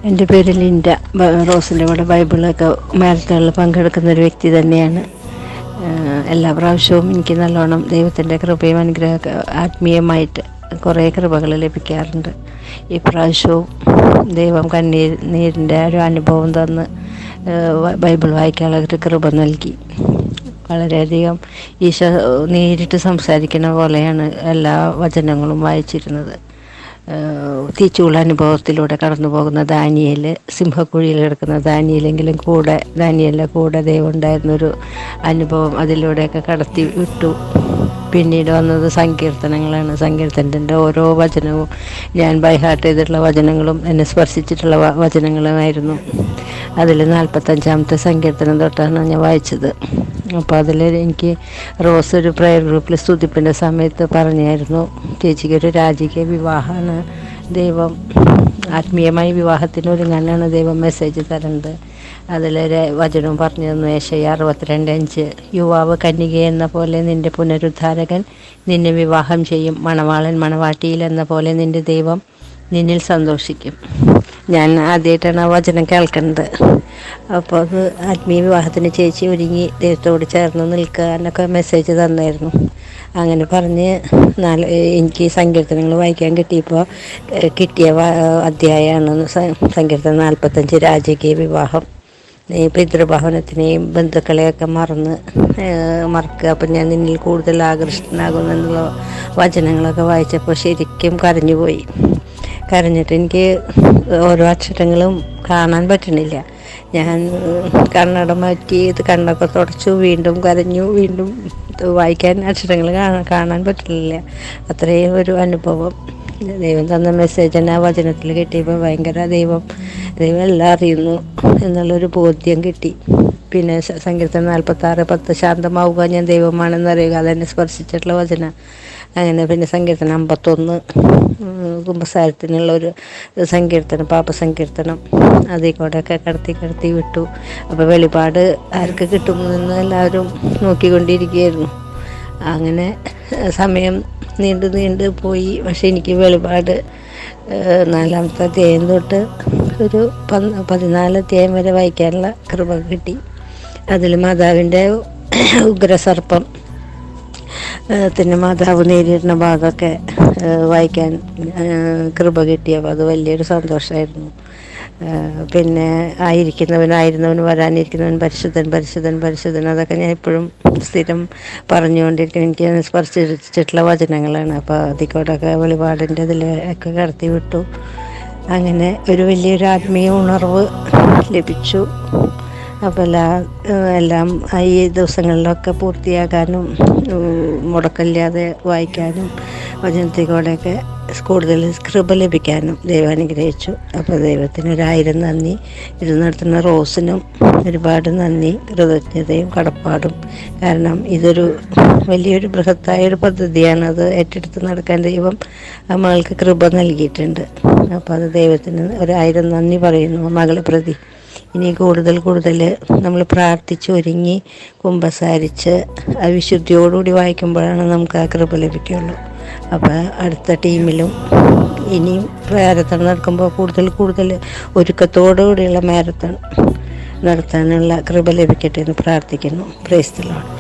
എൻ്റെ പേര് ലിൻഡ. റോസിൻ്റെ കൂടെ ബൈബിളൊക്കെ മാരത്തോണിൽ പങ്കെടുക്കുന്ന ഒരു വ്യക്തി തന്നെയാണ്. എല്ലാ പ്രാവശ്യവും എനിക്ക് നല്ലോണം ദൈവത്തിൻ്റെ കൃപയും അനുഗ്രഹമൊക്കെ ആത്മീയമായിട്ട് കുറേ കൃപകൾ ലഭിക്കാറുണ്ട്. ഈ പ്രാവശ്യവും ദൈവം നീരിൻ്റെ ഒരു അനുഭവം തന്ന് ബൈബിൾ വായിക്കാനുള്ള ഒരു കൃപ നൽകി. വളരെയധികം ഈശോ നേരിട്ട് സംസാരിക്കുന്ന പോലെയാണ് എല്ലാ വചനങ്ങളും വായിച്ചിരുന്നത്. തീച്ചുള്ള അനുഭവത്തിലൂടെ കടന്നു പോകുന്ന ദാനിയേൽ, സിംഹക്കുഴിയിൽ കിടക്കുന്ന ദാനിയേലെങ്കിലും ദാനിയേലിൻ്റെ കൂടെ ദൈവം ഉണ്ടായിരുന്നൊരു അനുഭവം അതിലൂടെയൊക്കെ കടത്തി വിട്ടു. പിന്നീട് വന്നത് സങ്കീർത്തനങ്ങളാണ്. സങ്കീർത്തനത്തിൻ്റെ ഓരോ വചനവും ഞാൻ ബൈഹാർട്ട് ചെയ്തിട്ടുള്ള വചനങ്ങളും എന്നെ സ്പർശിച്ചിട്ടുള്ള വചനങ്ങളുമായിരുന്നു. അതിൽ 45-ാമത്തെ സങ്കീർത്തനം തൊട്ടാണ് ഞാൻ വായിച്ചത്. അപ്പോൾ അതിൽ എനിക്ക് റോസ് ഒരു പ്രയർ ഗ്രൂപ്പിൽ സ്തുതിപ്പിൻ്റെ സമയത്ത് പറഞ്ഞായിരുന്നു, ചേച്ചിക്കൊരു രാജകീയ വിവാഹമാണ് ദൈവം, ആത്മീയമായി വിവാഹത്തിന് ഒരുങ്ങാനാണ് ദൈവം മെസ്സേജ് തരുന്നത്. അതിലൊരു വചനവും പറഞ്ഞു തന്നു. യെശയ്യാ 62:5, യുവാവ് കന്യക എന്ന പോലെ നിൻ്റെ പുനരുദ്ധാരകൻ നിന്നെ വിവാഹം ചെയ്യും, മണവാളൻ മണവാട്ടിയിൽ എന്ന പോലെ നിൻ്റെ ദൈവം നിന്നിൽ സന്തോഷിക്കും. ഞാൻ ആദ്യമായിട്ടാണ് ആ വചനം കേൾക്കുന്നത്. അപ്പോൾ അത് ആത്മീയ വിവാഹത്തിന് ചേച്ചി ഒരുങ്ങി ദൈവത്തോട് ചേർന്ന് നിൽക്കാനൊക്കെ മെസ്സേജ് തന്നായിരുന്നു. അങ്ങനെ പറഞ്ഞ് എനിക്ക് സങ്കീർത്തനങ്ങൾ വായിക്കാൻ കിട്ടിയ അധ്യായമാണ് സങ്കീർത്തനം 45, രാജകീയ വിവാഹം. ഈ പിതൃഭവനത്തിനെയും ബന്ധുക്കളെയൊക്കെ മറക്കുക, അപ്പം ഞാൻ നിന്നിൽ കൂടുതൽ ആകർഷണനാകുമെന്നുള്ള വചനങ്ങളൊക്കെ വായിച്ചപ്പോൾ ശരിക്കും കരഞ്ഞിട്ട് എനിക്ക് ഓരോ അക്ഷരങ്ങളും കാണാൻ പറ്റണില്ല. ഞാൻ കണ്ണട മാറ്റി കണ്ണൊക്കെ തുടച്ചു, വീണ്ടും കരഞ്ഞു, വീണ്ടും വായിക്കാൻ അക്ഷരങ്ങൾ കാണാൻ പറ്റുന്നില്ല. അത്രയും ഒരു അനുഭവം ദൈവം തന്ന മെസ്സേജ് തന്നെ ആ വചനത്തിൽ കിട്ടിയപ്പോൾ ഭയങ്കര ദൈവം എല്ലാം അറിയുന്നു എന്നുള്ളൊരു ബോധ്യം കിട്ടി. പിന്നെ സങ്കീർത്തനം 46:10, ശാന്തമാവുക, ഞാൻ ദൈവമാണെന്നറിയുക, അതെന്നെ സ്പർശിച്ചിട്ടുള്ള വചന. അങ്ങനെ പിന്നെ സങ്കീർത്തനം 51, കുമ്പസാരത്തിനുള്ളൊരു സങ്കീർത്തനം, പാപസങ്കീർത്തനം, അതിൽ കൂടെയൊക്കെ കടത്തി വിട്ടു. അപ്പോൾ വെളിപാട് ആർക്ക് കിട്ടുമെന്ന് എല്ലാവരും നോക്കിക്കൊണ്ടിരിക്കുകയായിരുന്നു. അങ്ങനെ സമയം നീണ്ടു പോയി. പക്ഷെ എനിക്ക് വെളിപാട് 4-ാമത്തെ അധ്യായം തൊട്ട് ഒരു 14 അധ്യായം വരെ വായിക്കാനുള്ള കൃപ കിട്ടി. അതിൽ മാതാവിൻ്റെ ഉഗ്രസർപ്പം മാതാവ് നേരിടുന്ന ഭാഗമൊക്കെ വായിക്കാൻ കൃപ കിട്ടിയപ്പോൾ അത് വലിയൊരു സന്തോഷമായിരുന്നു. പിന്നെ ആയിരുന്നവൻ വരാനിരിക്കുന്നവൻ പരിശുദ്ധൻ പരിശുദ്ധൻ പരിശുദ്ധൻ, അതൊക്കെ ഞാൻ എപ്പോഴും സ്ഥിരം പറഞ്ഞുകൊണ്ടിരിക്കും. എനിക്ക് സ്പർശിച്ചിട്ടുള്ള വചനങ്ങളാണ്. അപ്പോൾ അതിക്കൂടെയൊക്കെ വെളിപാടിൻ്റെ ഇതിലൊക്കെ കടത്തി വിട്ടു. അങ്ങനെ ഒരു വലിയൊരു ആത്മീയ ഉണർവ് ലഭിച്ചു. അപ്പോൾ എല്ലാം ഈ ദിവസങ്ങളിലൊക്കെ പൂർത്തിയാക്കാനും മുടക്കമില്ലാതെ വായിക്കാനും വചനത്തിൽ കൂടെയൊക്കെ കൂടുതൽ കൃപ ലഭിക്കാനും ദൈവം അനുഗ്രഹിച്ചു. അപ്പോൾ ദൈവത്തിന് 1000 നന്ദി. ഇത് നടത്തുന്ന റോസിനും ഒരുപാട് നന്ദി, കൃതജ്ഞതയും കടപ്പാടും. കാരണം ഇതൊരു വലിയൊരു ബൃഹത്തായൊരു പദ്ധതിയാണ്. അത് ഏറ്റെടുത്ത് നടക്കാൻ ദൈവം മകൾക്ക് കൃപ നൽകിയിട്ടുണ്ട്. അപ്പോൾ അത് ദൈവത്തിന് 1000 നന്ദി പറയുന്നു മകളെ പ്രതി. ഇനി കൂടുതൽ നമ്മൾ പ്രാർത്ഥിച്ച് ഒരുങ്ങി കുമ്പസാരിച്ച് വിശുദ്ധിയോടുകൂടി വായിക്കുമ്പോഴാണ് നമുക്ക് ആ കൃപ ലഭിക്കുകയുള്ളൂ. അപ്പോൾ അടുത്ത ടീമിലും ഇനിയും മാരത്തൺ നടക്കുമ്പോൾ കൂടുതൽ ഒരുക്കത്തോടുകൂടിയുള്ള മാരത്തൺ നടത്താനുള്ള കൃപ ലഭിക്കട്ടെ എന്ന് പ്രാർത്ഥിക്കുന്നു. Praise the Lord.